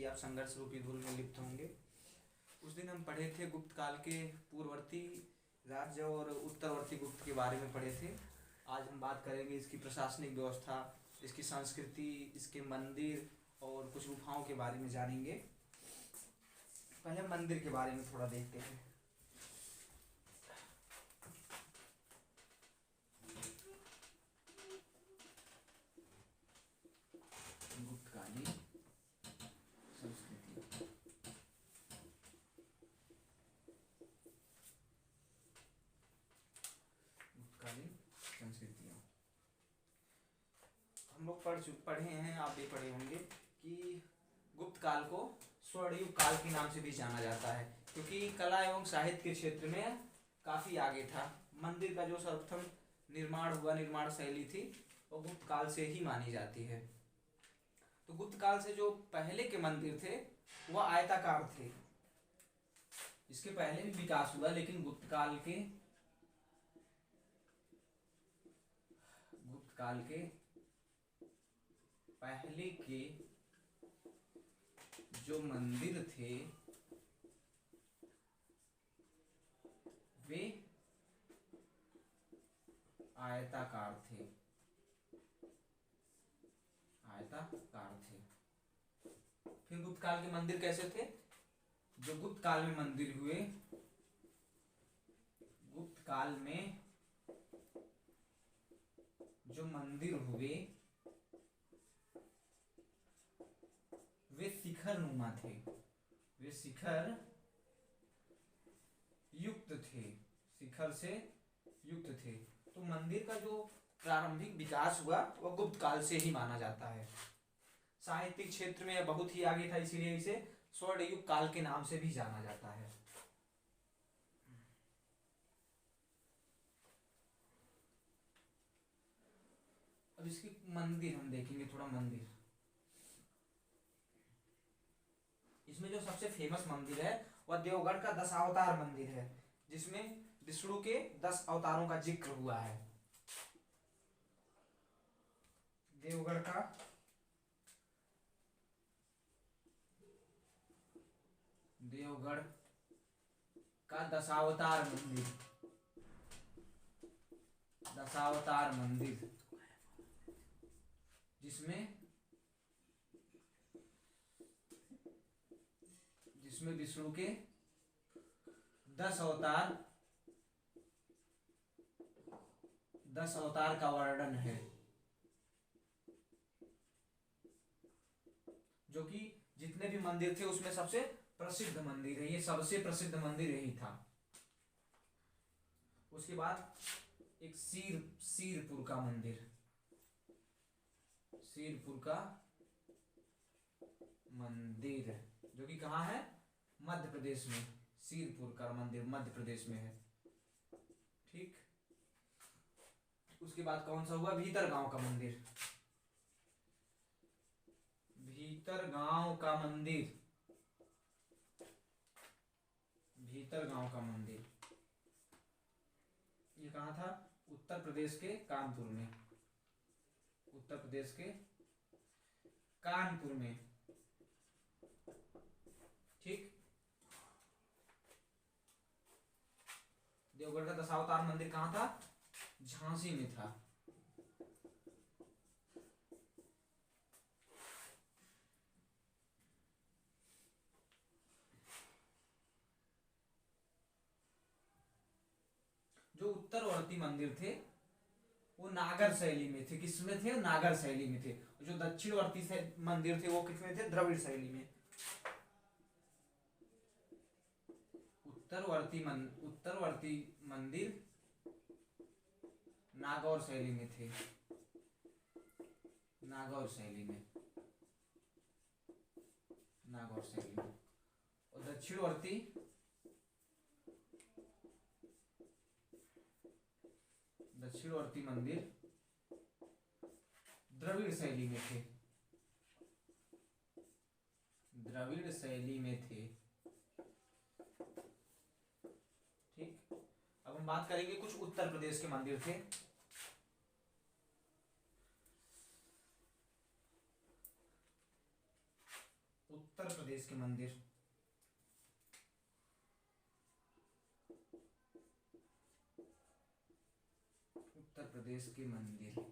कि आप संघर्ष रूपी धूल में लिप्त होंगे। उस दिन हम पढ़े थे गुप्त काल के पूर्ववर्ती राज्य और उत्तरवर्ती गुप्त के बारे में पढ़े थे। आज हम बात करेंगे इसकी प्रशासनिक व्यवस्था, इसकी संस्कृति, इसके मंदिर और कुछ गुफाओं के बारे में जानेंगे। पहले मंदिर के बारे में थोड़ा देखते हैं। गुप्तकालीन संस्कृति। गुप्तकालीन संस्कृतियाँ हम लोग पढ़े हैं, आप भी पढ़े होंगे कि गुप्त काल को स्वर्णयुग काल के नाम से भी जाना जाता है, क्योंकि कला एवं साहित्य के क्षेत्र में काफी आगे था। मंदिर का जो सर्वप्रथम निर्माण हुआ, निर्माण शैली थी, वो गुप्त काल से ही मानी जाती है। तो गुप्त काल से जो पहले के मंदिर थे वह आयताकार थे। इसके पहले भी विकास हुआ, लेकिन गुप्त काल के पहले के जो मंदिर थे वे आयताकार थे। फिर गुप्त काल के मंदिर कैसे थे? जो गुप्त काल में मंदिर हुए, गुप्त काल में जो मंदिर हुए वे शिखर नुमा थे, वे शिखर युक्त थे, शिखर से युक्त थे। तो मंदिर का जो प्रारंभिक विकास हुआ वह गुप्त काल से ही माना जाता है। साहित्यिक क्षेत्र में बहुत ही आगे था, इसीलिए इसे स्वर्णयुग काल के नाम से भी जाना जाता है। अब इसकी मंदिर हम देखेंगे थोड़ा। मंदिर, इसमें जो सबसे फेमस मंदिर है वह देवगढ़ का दशावतार मंदिर है, जिसमें विष्णु के 10 अवतारों का जिक्र हुआ है। देवगढ़ का दशावतार मंदिर, जिसमें विष्णु के 10 अवतार का वर्णन है, जो कि जितने भी मंदिर थे उसमें सबसे प्रसिद्ध मंदिर है। ये सबसे प्रसिद्ध मंदिर यही था। उसके बाद एक सीरपुर का मंदिर, जो कि कहाँ है? मध्य प्रदेश में। सीरपुर का मंदिर मध्य प्रदेश में है। ठीक। उसके बाद कौन सा हुआ? भीतरगांव का मंदिर। ये कहाँ था? उत्तर प्रदेश के कानपुर में। ठीक। देवगढ़ का दशावतार मंदिर कहाँ था? झांसी में था। जो उत्तरवर्ती मंदिर थे वो नागर शैली में थे। किसमें थे? नागर शैली में थे। जो दक्षिणवर्ती मंदिर थे वो किसमें थे? द्रविड़ शैली में। उत्तरवर्ती मंदिर नागौर शैली में थे। नागौर शैली में। और दक्षिणवर्ती मंदिर द्रविड़ शैली में थे। ठीक। अब हम बात करेंगे कुछ उत्तर प्रदेश के मंदिर थे। उत्तर प्रदेश के मंदिर। उत्तर प्रदेश के मंदिर,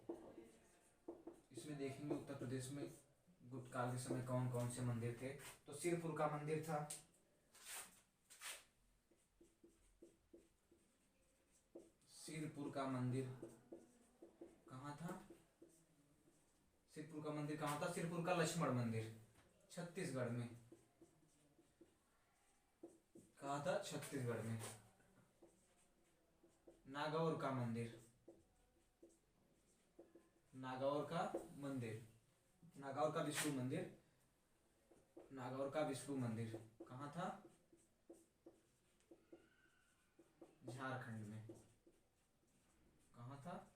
इसमें देखेंगे उत्तर प्रदेश में गुप्त काल के समय कौन कौन से मंदिर थे। तो सिरपुर का मंदिर था, सिरपुर का मंदिर कहाँ था? सिरपुर का मंदिर कहाँ था? सिरपुर का लक्ष्मण मंदिर छत्तीसगढ़ में। कहाँ था? छत्तीसगढ़ में। नागौर का मंदिर, नागौर का मंदिर, नागौर का विष्णु मंदिर, नागौर का विष्णु मंदिर कहाँ था? झारखंड में। कहाँ था?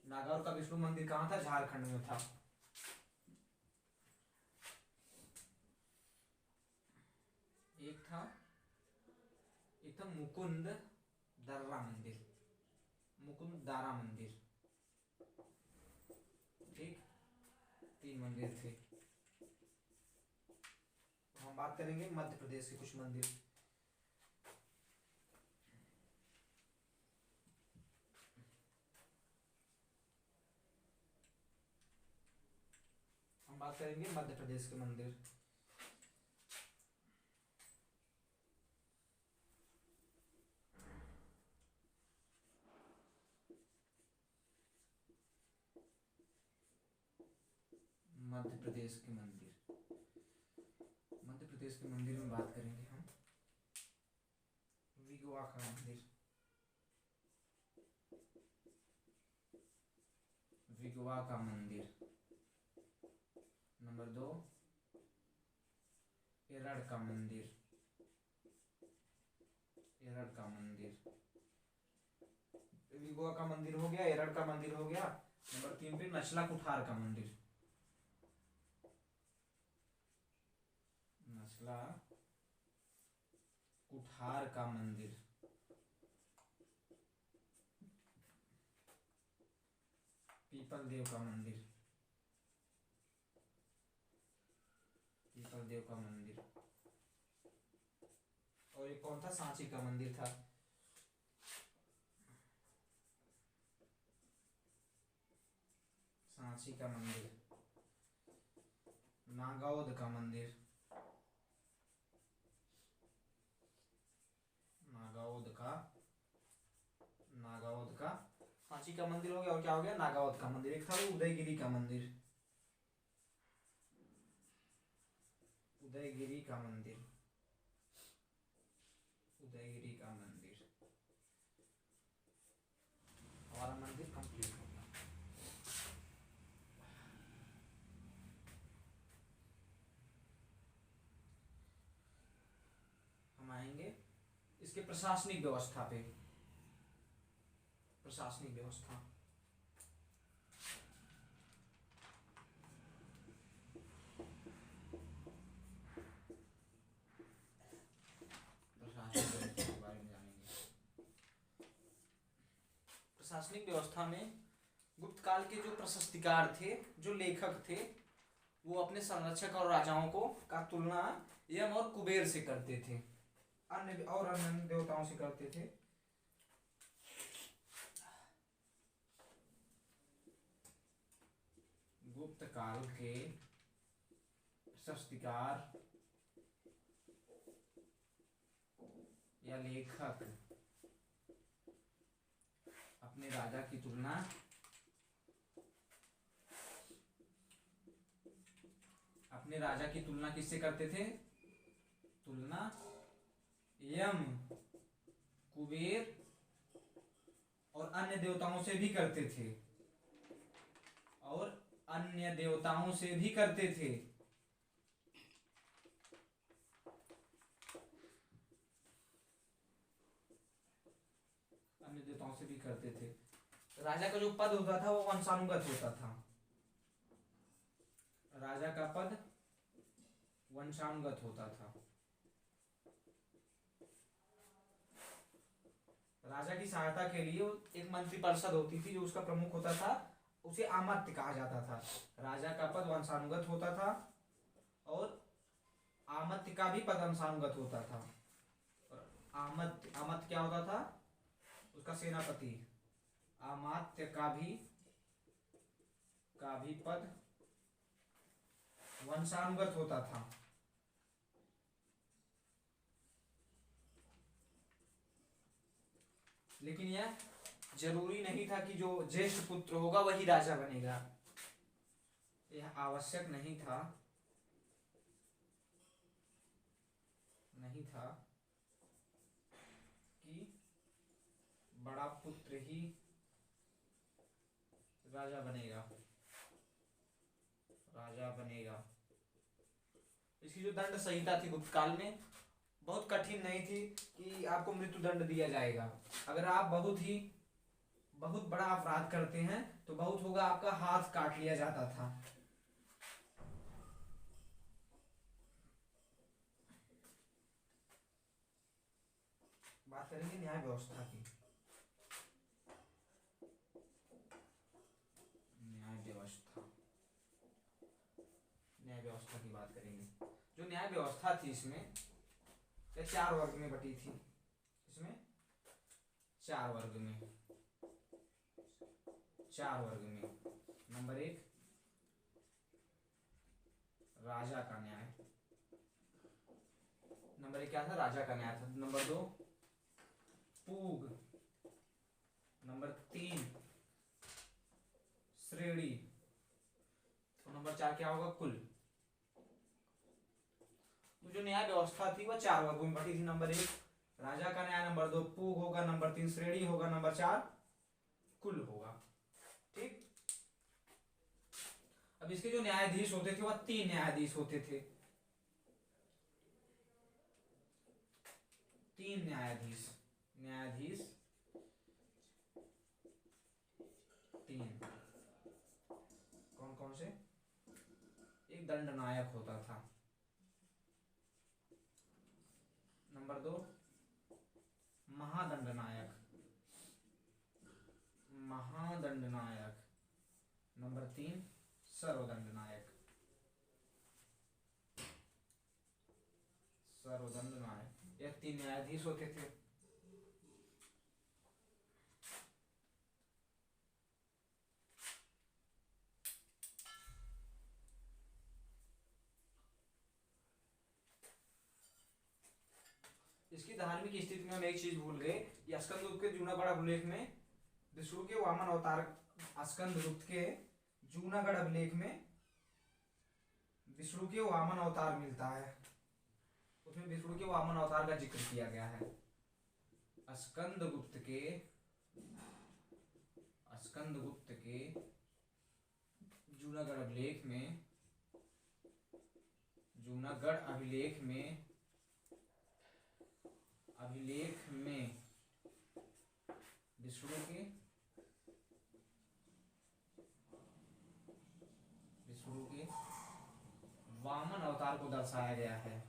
नागौर का विष्णु मंदिर कहाँ था? झारखंड में था। एक था मुकुंद दर्रा मंदिर, मुकुंद दारा मंदिर। ठीक, 3 मंदिर थे। हम बात करेंगे मध्य प्रदेश के कुछ मंदिर। हम बात करेंगे मध्य प्रदेश के मंदिर। मध्य प्रदेश के मंदिर, मध्य प्रदेश के मंदिर में बात करेंगे हम विगवा का मंदिर, विगवा का मंदिर। नंबर 2 एरड़ का मंदिर, एरड़ का मंदिर। विगवा का मंदिर हो गया, एरड़ का मंदिर हो गया। नंबर 3 पे नचला कुठार का मंदिर, नचला कुठार का मंदिर। पीपल देव का मंदिर, पीपल देव का मंदिर। और एक कौन था? सांची का मंदिर था। सांची का मंदिर। नागौद का मंदिर, नागौद का, नागौद का। सांची का मंदिर हो गया, और क्या हो गया? नागौद का मंदिर। एक था वो उदयगिरी का मंदिर, उदयगिरी का मंदिर, उदयगिरी का मंदिर। हमारा मंदिर कंप्लीट हो गया। हम आएंगे इसके प्रशासनिक व्यवस्था पे। प्रशासनिक व्यवस्था, प्रशासनिक व्यवस्था में गुप्त काल के जो प्रशस्तिकार थे, जो लेखक थे, वो अपने संरक्षक और राजाओं को का तुलना यम और कुबेर से करते थे, अन्य देवताओं से करते थे। गुप्त काल के प्रशस्तिकार या लेखक अपने राजा की तुलना किससे करते थे? तुलना यम, कुबेर और अन्य देवताओं से भी करते थे, और अन्य देवताओं से भी करते थे। अन्य देवताओं से भी करते थे। राजा का जो पद होता था वो वंशानुगत होता था। राजा का पद वंशानुगत होता था। राजा की सहायता के लिए एक मंत्रिपरिषद होती थी जो उसका प्रमुख होता था, उसे आमत्य कहा जाता था। राजा का पद वंशानुगत होता था और अमात्य का भी पद अंशानुगत होता था। और अमात्य अमात्य क्या होता था? उसका सेनापति। अमात्य का भी पद वंशानुगत होता था। लेकिन यह जरूरी नहीं था कि जो ज्येष्ठ पुत्र होगा वही राजा बनेगा। यह आवश्यक नहीं था कि बड़ा पुत्र ही राजा बनेगा। इसकी जो दंड संहिता थी गुप्त काल में बहुत कठिन नहीं थी कि आपको मृत्यु दंड दिया जाएगा। अगर आप बहुत बड़ा अपराध करते हैं तो बहुत होगा आपका हाथ काट लिया जाता था। बात करेंगे न्याय व्यवस्था की। न्याय व्यवस्था की बात करेंगे। जो न्याय व्यवस्था थी इसमें यह 4 वर्ग में बटी थी। इसमें 4 वर्ग में नंबर 1 राजा का न्याय। नंबर 1 क्या था? राजा का न्याय था। नंबर 2 पूग। नंबर 3 श्रेणी। तो नंबर 4 क्या होगा? कुल। तो जो न्याय व्यवस्था थी वह 4 वर्गों में बटी थी। नंबर 1 राजा का न्याय, नंबर 2 पूग होगा, नंबर 3 श्रेणी होगा, नंबर 4 कुल होगा। ठीक। अब इसके जो न्यायाधीश होते थे वह 3 न्यायाधीश होते थे। 3 न्यायाधीश 3। कौन कौन से? एक दंडनायक होता था। नंबर 2 महादंडनायक। नंबर 3 सर्वदंडनायक। यह 3 न्यायाधीश होते थे। इसकी धार्मिक स्थिति में हम एक चीज भूल गए। स्कंदगुप्त के जूनागढ़ अभिलेख में विष्णु के वामन अवतार, स्कंदगुप्त के जूनागढ़ अभिलेख में विष्णु के वामन अवतार मिलता है। उसमें विष्णु के वामन अवतार का जिक्र किया गया है। स्कंदगुप्त के जूनागढ़ अभिलेख में विष्णु के वामन अवतार को दर्शाया गया है।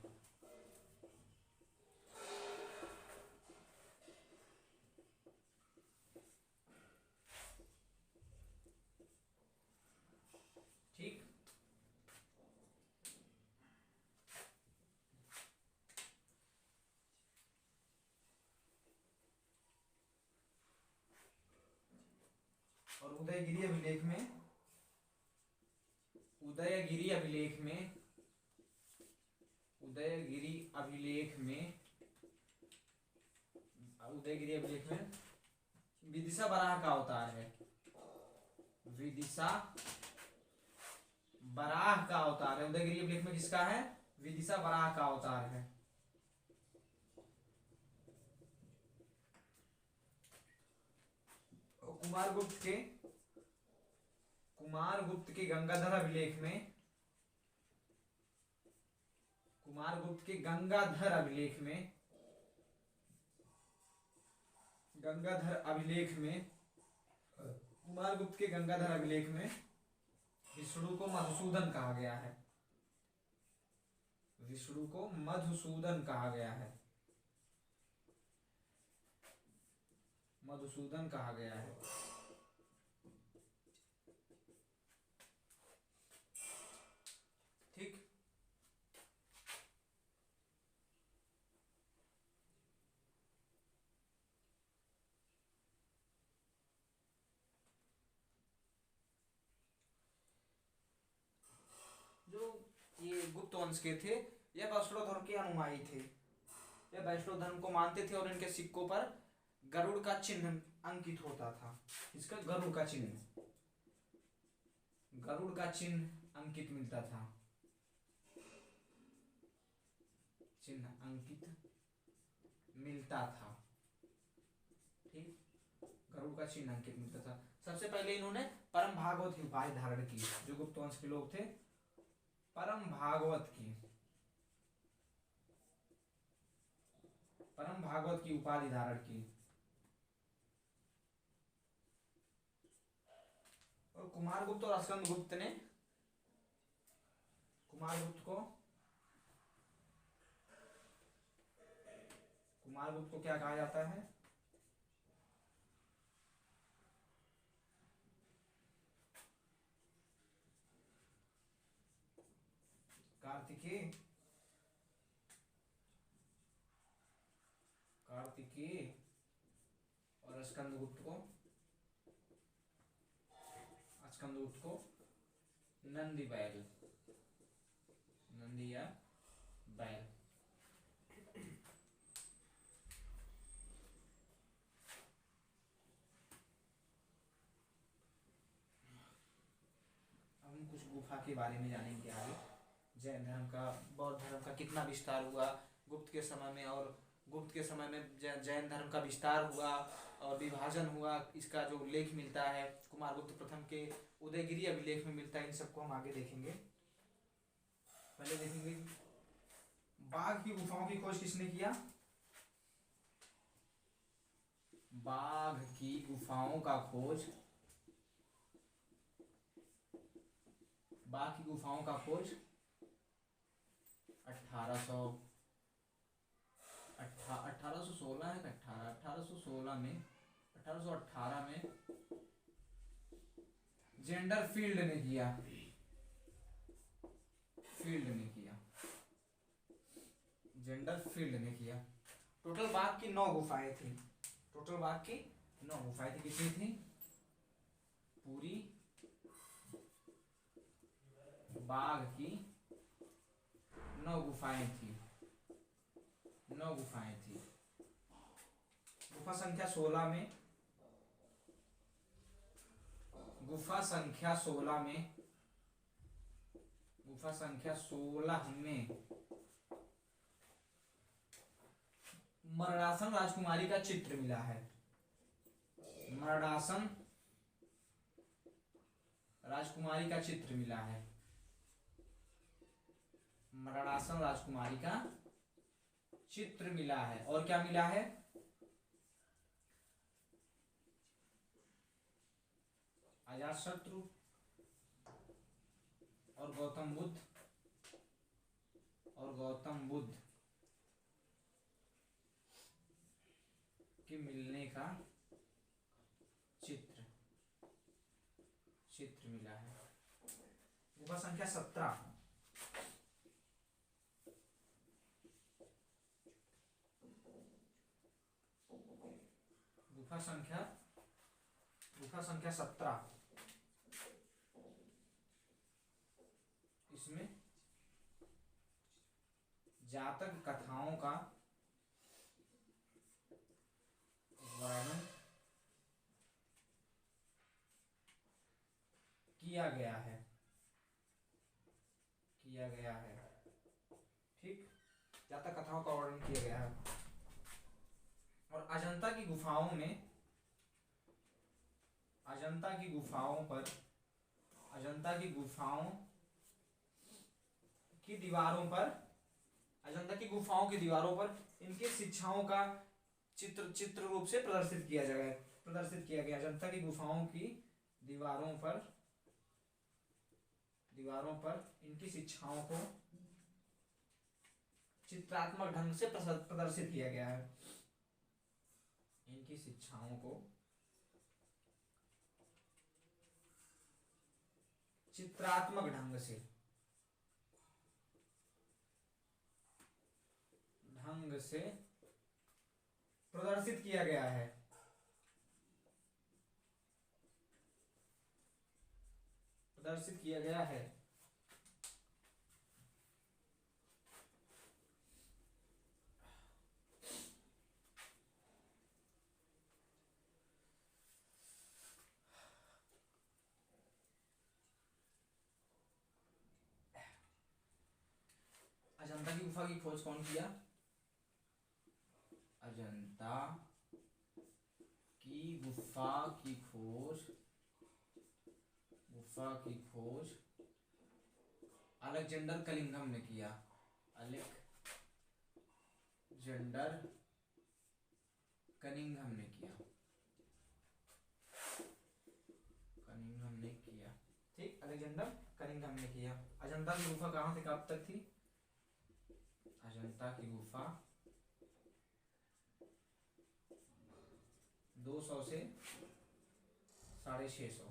ठीक। और उदयगिरी अभिलेख में विदिशा बराह का अवतार है। विदिशा बराह का अवतार है। उदयगिरी अभिलेख में किसका है? विदिशा बराह का अवतार है। कुमारगुप्त के गंगाधर अभिलेख में विष्णु को मधुसूदन कहा गया है। मधुसूदन कहा गया है। ठीक। वंश के थे, यह वैष्णव धर्म के अनुयायी थे, यह वैष्णव धर्म को मानते थे और इनके सिक्कों पर गरुड़ का चिन्ह अंकित होता था। इसका गरुड़ का चिन्ह, गरुड़ का चिन्ह अंकित मिलता था, चिन्ह अंकित मिलता था, ठीक, गरुड़ का चिन्ह अंकित मिलता था। सबसे पहले इन्होंने परम भागवत की उपाधि धारण की, जो गुप्त वंश के लोग थे, परम भागवत की, परम भागवत की उपाधि धारण की। और कुमारगुप्त और स्कंदगुप्त ने, कुमारगुप्त को क्या कहा जाता है? कार्तिकेय, कार्तिकेय और स्कंदगुप्त को नंदी बैल, नंदी या बैल। हम कुछ गुफा के बारे में जानेंगे आगे। जैन धर्म का, बौद्ध धर्म का कितना विस्तार हुआ गुप्त के समय में, और गुप्त के समय में जैन धर्म का विस्तार हुआ और विभाजन हुआ, इसका जो उल्लेख मिलता है कुमारगुप्त प्रथम के उदयगिरी अभिलेख में मिलता है। इन सबको हम आगे देखेंगे। पहले देखेंगे बाघ की गुफाओं की खोज किसने किया? बाघ की गुफाओं का खोज, बाघ की गुफाओं का खोज 1816 है, 1818 में जेंडर फील्ड ने किया, जेंडर फील्ड ने किया। टोटल बाघ की 9 गुफाएं थी, टोटल बाघ की 9 गुफाएं थी। कितनी थी? पूरी बाघ की 9 गुफाएं थी, 9 गुफाएं थी। गुफा संख्या 16 में, गुफा संख्या 16 में, गुफा संख्या 16 में मरणासन राजकुमारी का चित्र मिला है। मरणासन राजकुमारी का चित्र मिला है, मरणासन राजकुमारी का चित्र मिला है। और क्या मिला है? अजातशत्रु और गौतम बुद्ध के मिलने का चित्र मिला है। गुफा संख्या 17, गुफा संख्या 17, इसमें जातक कथाओं का वर्णन किया गया है, ठीक, जातक कथाओं का वर्णन किया गया है। और अजंता की गुफाओं में, अजंता की गुफाओं की दीवारों पर इनके शिक्षाओं का चित्र रूप से प्रदर्शित किया गया। अजंता की गुफाओं की दीवारों पर इनकी शिक्षाओं को चित्रात्मक ढंग से प्रदर्शित किया गया है। इनकी शिक्षाओं को चित्रात्मक ढंग से प्रदर्शित किया गया है। अजंता की गुफा की खोज कौन किया? अजंता की गुफा की खोज अलेक्जेंडर कनिंघम ने किया। अलेक्जेंडर कनिंघम ने किया। ठीक, अलेक्जेंडर कनिंघम ने किया। अजंता की गुफा कहाँ से कब तक थी? अजंता की गुफा 200 से 650।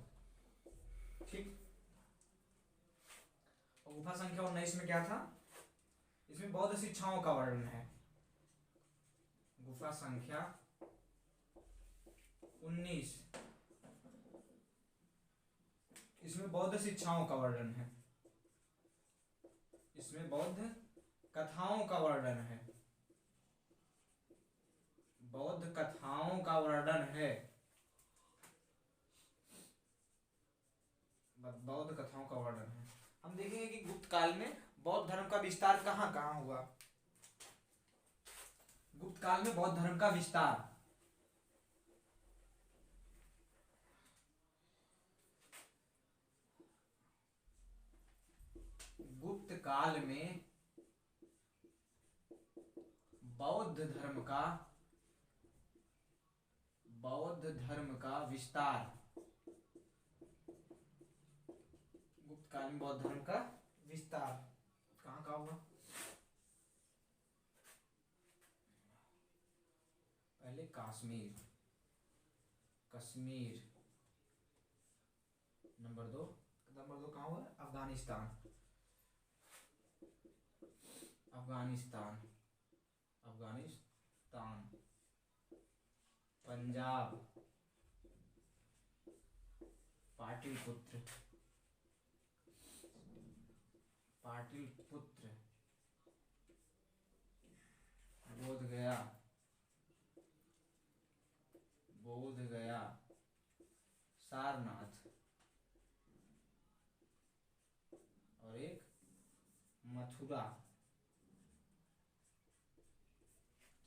ठीक, और गुफा संख्या 19 में क्या था? इसमें बौद्ध शिक्षाओं का वर्णन है। गुफा संख्या 19, इसमें बौद्ध शिक्षाओं का वर्णन है। इसमें बौद्ध कथाओं का वर्णन है। बौद्ध कथाओं का वर्णन है। बौद्ध कथाओं का वर्णन है। हम देखेंगे कि गुप्त काल में बौद्ध धर्म का विस्तार कहाँ कहाँ हुआ। गुप्त काल में बौद्ध धर्म का विस्तार गुप्त काल में बौद्ध धर्म का विस्तार, गुप्त काल में बौद्ध धर्म का विस्तार कहाँ का हुआ? पहले कश्मीर, नंबर दो कहाँ हुआ? अफगानिस्तान, पंजाब, पाटलिपुत्र, बोध गया, सारनाथ और एक मथुरा।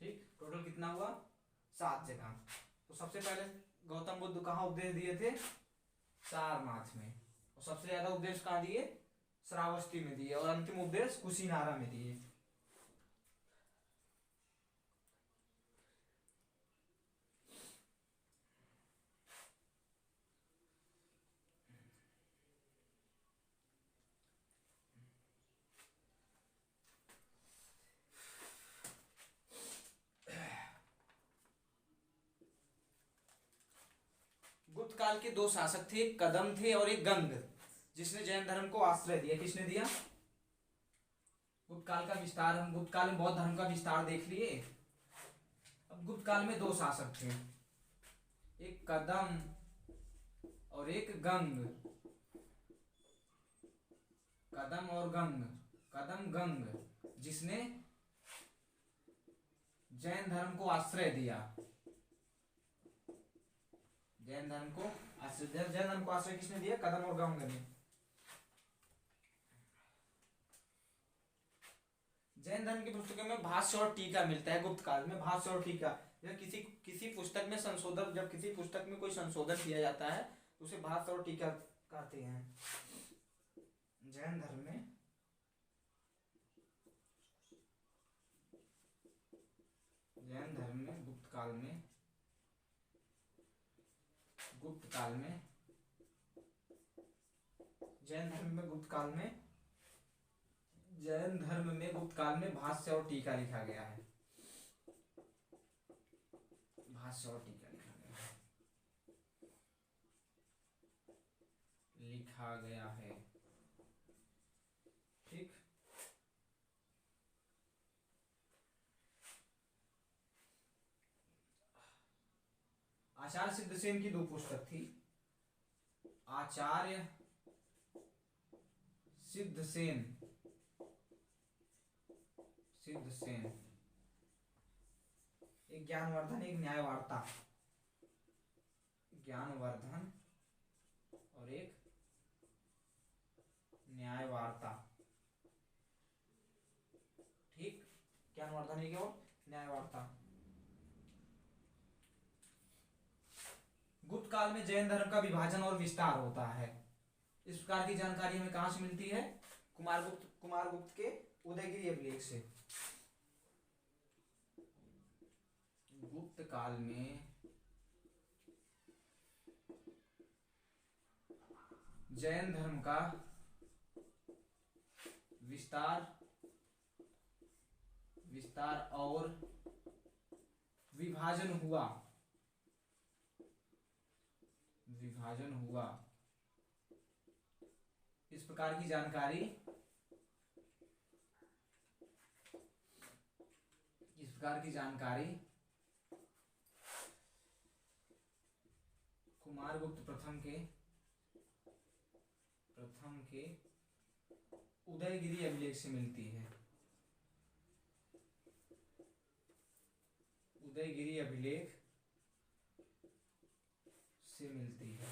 ठीक, टोटल कितना हुआ? 7 जगह। तो सबसे पहले गौतम बुद्ध कहाँ उपदेश दिए थे? सारनाथ में। और सबसे ज्यादा उपदेश कहाँ दिए? श्रावस्ती में दिए। और अंतिम उपदेश कुशीनारा में दिए। गुप्त काल के 2 शासक थे, एक कदम थे और एक गंग, जिसने जैन धर्म को आश्रय दिया। किसने दिया? गुप्त काल का विस्तार, हम गुप्त काल में बौद्ध धर्म का विस्तार देख लिए। अब गुप्त काल में 2 शासक थे, एक कदम और एक गंग। कदम गंग, जिसने जैन धर्म को आश्रय दिया। जैन धर्म को आश्रय किसने दिया? कदम और गंग ने। जैन धर्म की पुस्तकों में भाष्य और टीका मिलता है। गुप्त काल में भाष्य और टीका, जब किसी पुस्तक में कोई संशोधन किया जाता है तो उसे भाष्य और टीका कहते हैं। जैन धर्म में गुप्त काल में जैन धर्म में गुप्त काल में भाष्य और टीका लिखा गया है। ठीक, आचार्य सिद्धसेन की 2 पुस्तक थी। आचार्य सिद्धसेन, एक ज्ञानवर्धन, एक न्यायवार्ता। ज्ञानवर्धन और एक न्यायवार्ता। संवर्धन एवं न्यायवार्ता। गुप्त काल में जैन धर्म का विभाजन और विस्तार होता है। इस प्रकार की जानकारी हमें कहां से मिलती है? कुमारगुप्त के उदयगिरी अभिलेख से। गुप्त काल में जैन धर्म का विस्तार और विभाजन हुआ। इस प्रकार की जानकारी कुमारगुप्त प्रथम के उदयगिरी अभिलेख से मिलती है। उदयगिरी अभिलेख से मिलती है।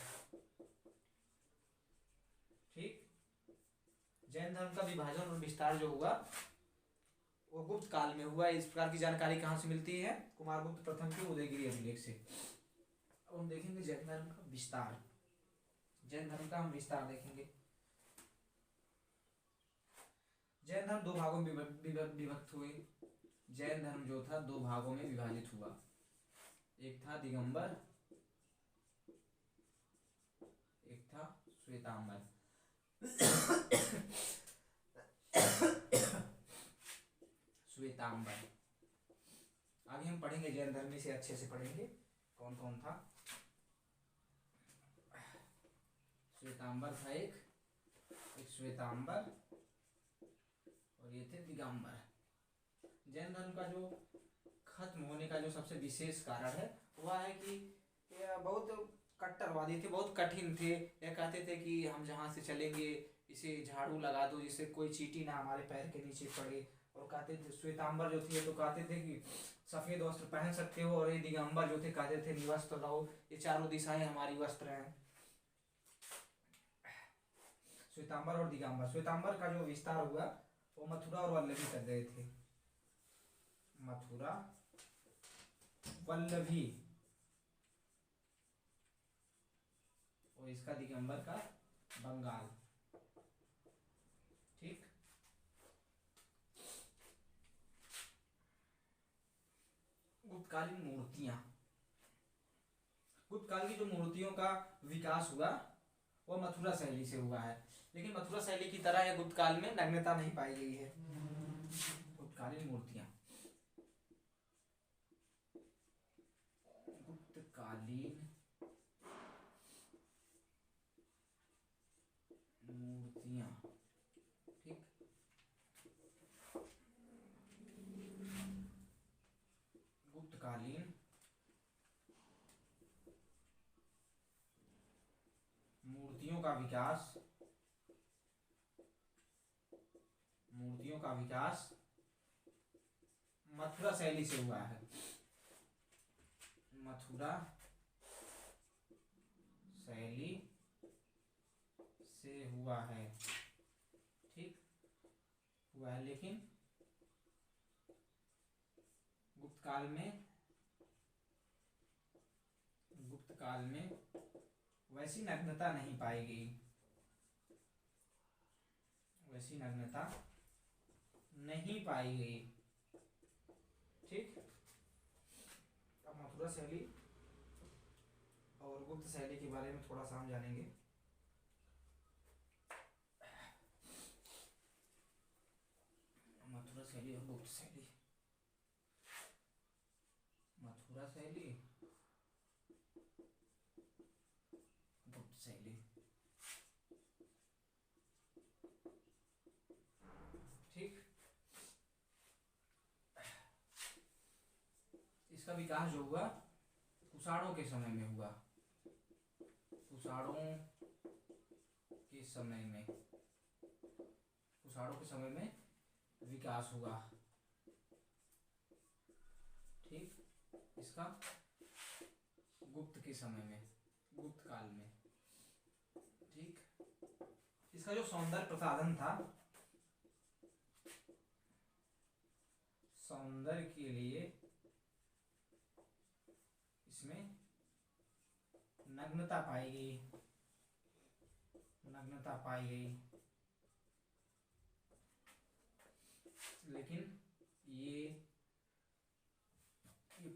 ठीक। जैन धर्म का विभाजन और विस्तार जो हुआ वो गुप्त काल में हुआ। इस प्रकार की जानकारी कहां से मिलती है? कुमारगुप्त प्रथम के उदयगिरी अभिलेख से। अब हम देखेंगे जैन धर्म का विस्तार। जैन धर्म का हम विस्तार देखेंगे। जैन धर्म दो भागों में विभक्त हुए। जैन धर्म जो था दो भागों में विभाजित हुआ। एक था दिगंबर, एक था श्वेतांबर। श्वेतांबर आगे हम पढ़ेंगे। जैन धर्म में से अच्छे से पढ़ेंगे कौन कौन था। श्वेतांबर था एक श्वेतांबर और ये थे दिगंबर। जैन धर्म का जो खत्म होने का जो सबसे विशेष कारण है वह है कि ये बहुत कट्टरवादी थे, बहुत कठिन थे। यह कहते थे कि हम जहाँ से चलेंगे इसे झाड़ू लगा दो जिससे कोई चींटी ना हमारे पैर के नीचे पड़े। और कहते थे श्वेतांबर जो थे तो कहते थे कि सफेद वस्त्र पहन सकते हो, और ये दिगंबर जो थे कहते थे निवस्त्र रहो, ये चारों दिशाएं हमारी वस्त्र हैं। श्वेतांबर और दिगंबर। श्वेतांबर का जो विस्तार हुआ वो मथुरा और वल्लभी कर गए थे। मथुरा वल्लभी। और इसका दिगंबर का बंगाल। ठीक। गुप्तकालीन मूर्तियां। गुप्तकाल की जो मूर्तियों का विकास हुआ वह मथुरा शैली से हुआ है, लेकिन मथुरा शैली की तरह यह गुप्त काल में नग्नता नहीं पाई गई है। गुप्तकालीन मूर्तियां। गुप्तकालीन मूर्तियां। ठीक। गुप्तकालीन मूर्तियों का विकास मथुरा शैली से हुआ है। मथुरा शैली से हुआ है। ठीक हुआ है, लेकिन गुप्त काल में वैसी नग्नता नहीं पाई गई। वैसी नग्नता नहीं पाई गई। ठीक। अब मथुरा शैली और गुप्त शैली के बारे में थोड़ा सा हम जानेंगे। मथुरा शैली और गुप्त शैली। मथुरा शैली, गुप्त शैली। ठीक। इसका विकास जो हुआ कुषाणों के समय में हुआ। कुषाणों के समय में विकास हुआ। ठीक। इसका गुप्त के समय में, गुप्त काल में। ठीक। इसका जो सौंदर्य प्रसाधन था, सौंदर्य के लिए इसमें नग्नता पाई गई, नग्नता पाई गई। लेकिन ये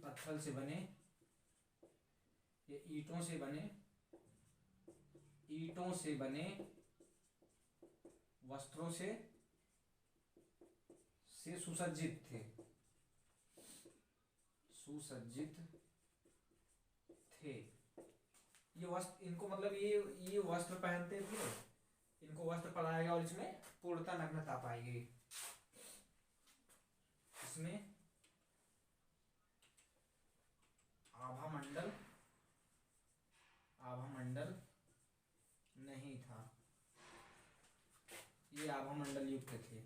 पत्थर से बने, ये ईंटों से बने वस्त्रों से सुसज्जित थे, सुसज्जित थे। ये वस्त्र, इनको मतलब ये वस्त्र पहनते थे, इनको वस्त्र पहनाया गया और इसमें पूर्णतः नग्नता पाई गई। इसमें आभामंडल नहीं था, ये आभामंडल युक्त थे,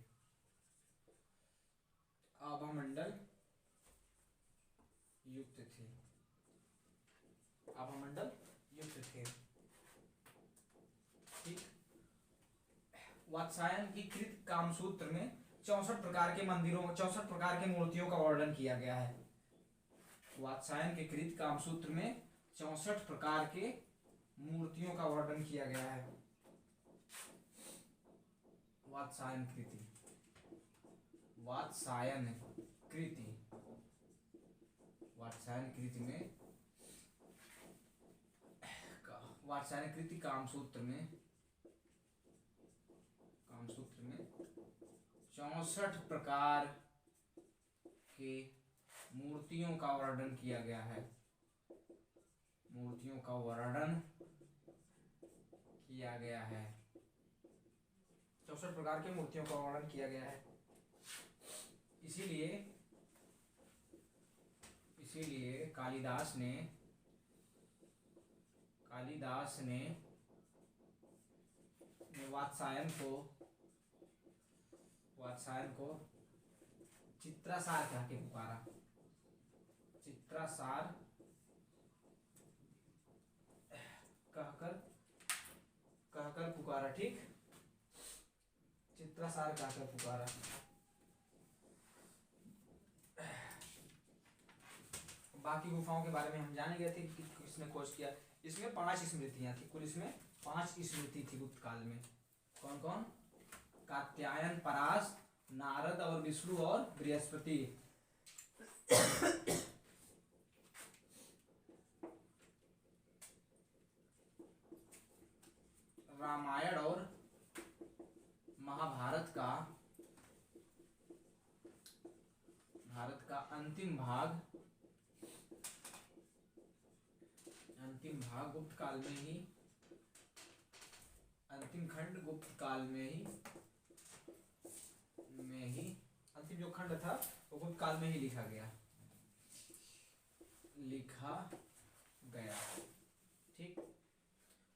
आभामंडल युक्त थे, आभामंडल युक्त थे। ठीक। वात्स्यायन की कृत कामसूत्र में 64 प्रकार के मंदिरों, 64 प्रकार के मूर्तियों का वर्णन किया गया है। वात्स्यायन के कृत कामसूत्र में 64 प्रकार के मूर्तियों का वर्णन किया गया है। वात्स्यायन कृति, वात्स्यायन कृति, वात्स्यायन कृति में, वात्स्यायन कृति कामसूत्र में 64 प्रकार के मूर्तियों का वर्णन किया गया है, मूर्तियों का वर्णन किया गया है, 64 प्रकार के मूर्तियों का वर्णन किया गया है। इसीलिए कालिदास ने वात्स्यायन को चित्रासार कह के पुकारा, चित्रासार कहकर पुकारा। ठीक, चित्रासार कहकर पुकारा। बाकी गुफाओं के बारे में हम जाने गए थे कि किसने खोज किया। इसमें 5 स्मृतियां थी, कुल इसमें 5 स्मृति थी गुप्त काल में। कौन कौन? कात्यायन, परास, नारद और विष्णु और बृहस्पति। रामायण और महाभारत का अंतिम भाग गुप्त काल में ही, अंतिम खंड गुप्त काल में ही अंतिम जो खंड था वो गुप्त काल में ही लिखा गया। ठीक।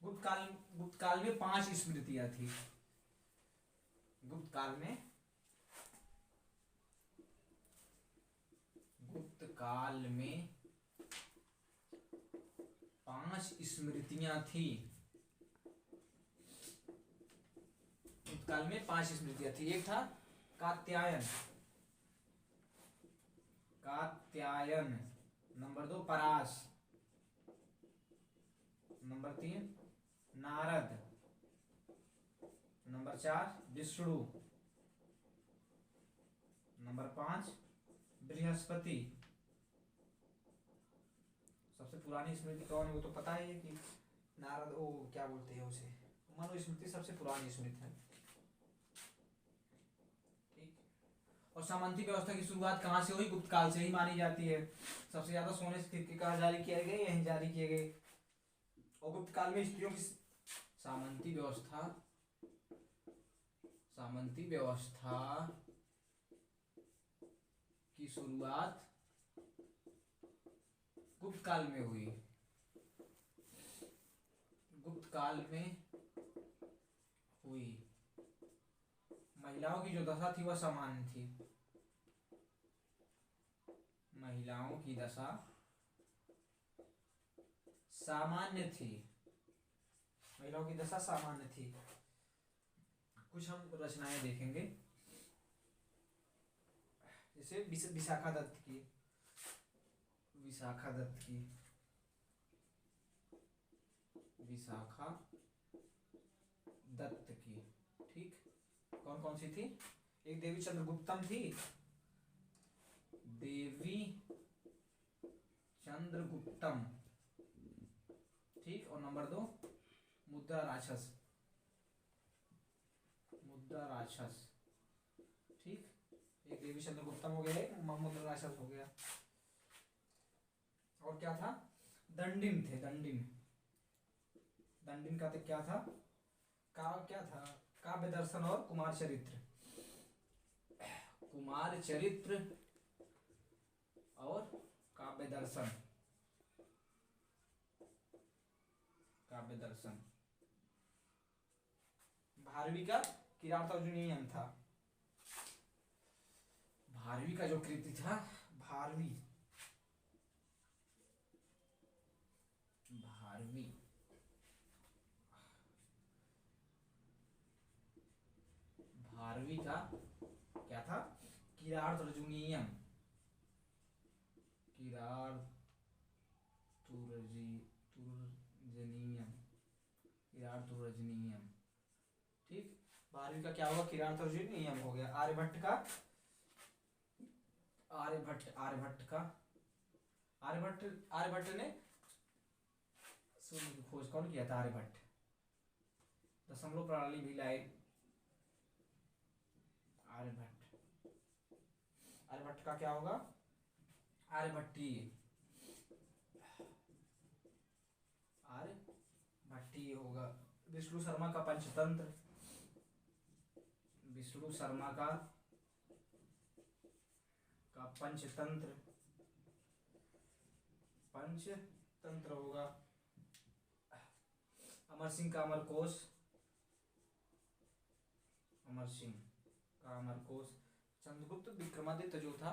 गुप्त काल में 5 स्मृतियां थी। गुप्त काल में 5 स्मृतियां थी। गुप्त काल में 5 स्मृतियां थी। एक था कात्यायन, नंबर 2 परास, number 3 Narad, number 4 Vishnu, number 5 Brihaspati. सबसे पुरानी स्मृति कौन है वो तो पता ही है कि नारद, वो क्या बोलते हैं उसे, मनुस्मृति सबसे पुरानी स्मृति है। ठीक। और सामंती व्यवस्था की शुरुआत कहाँ से हुई? गुप्त काल से ही मानी जाती है। सबसे ज्यादा सोने से कहाँ जारी किए गए? यहीं जारी किए गए। और गुप्त काल में स्त्रियों की सामंती व्यवस्था की शुरुआत गुप्त काल में हुई। गुप्त काल में हुई। महिलाओं की जो दशा थी वह सामान्य थी। महिलाओं की दशा सामान्य थी। महिलाओं की दशा सामान्य थी। कुछ हम रचनाएं देखेंगे जैसे विशाखा दत्त की, विशाखा दत्त की, विशाखा दत्त की, ठीक। कौन कौन सी थी? एक देवी चंद्रगुप्तम थी, देवी चंद्रगुप्तम, ठीक। और नंबर 2 मुद्रा राक्षस, मुद्रा राक्षस, ठीक। एक देवी चंद्रगुप्तम हो गया, एक मुद्रा राक्षस हो गया। और क्या था? दंडिन थे, दंडिन। दंडिन का तो क्या था? क्या था? काव्य दर्शन और कुमार चरित्र, कुमार चरित्र और काव्य दर्शन, काव्य दर्शन। भारवी का किरातार्जुनीयम था, भारवी का जो कृति था, भारवी, भारवी, भारवी का क्या था? किरातार्जुनीयम, किरातार्जुनीयम, किरातार्जुनीयम, ठीक। भारवी का क्या होगा? किरातार्जुनीयम हो गया। आर्यभट्ट का, आर्यभट्ट का, आर्यभट्ट ने सूर्य की खोज कौन किया था? आर्यभट्ट। दशमलव प्रणाली भी लाए आर्यभट्ट। आर्यभट्ट का क्या होगा? आर्यभट्टीय, आर्यभट्टीय होगा। विष्णु शर्मा का पंचतंत्र, विष्णु शर्मा का पंचतंत्र, पंचतंत्र होगा। अमर सिंह का अमरकोश, अमर सिंह का अमरकोश। चंद्रगुप्त विक्रमादित्य जो था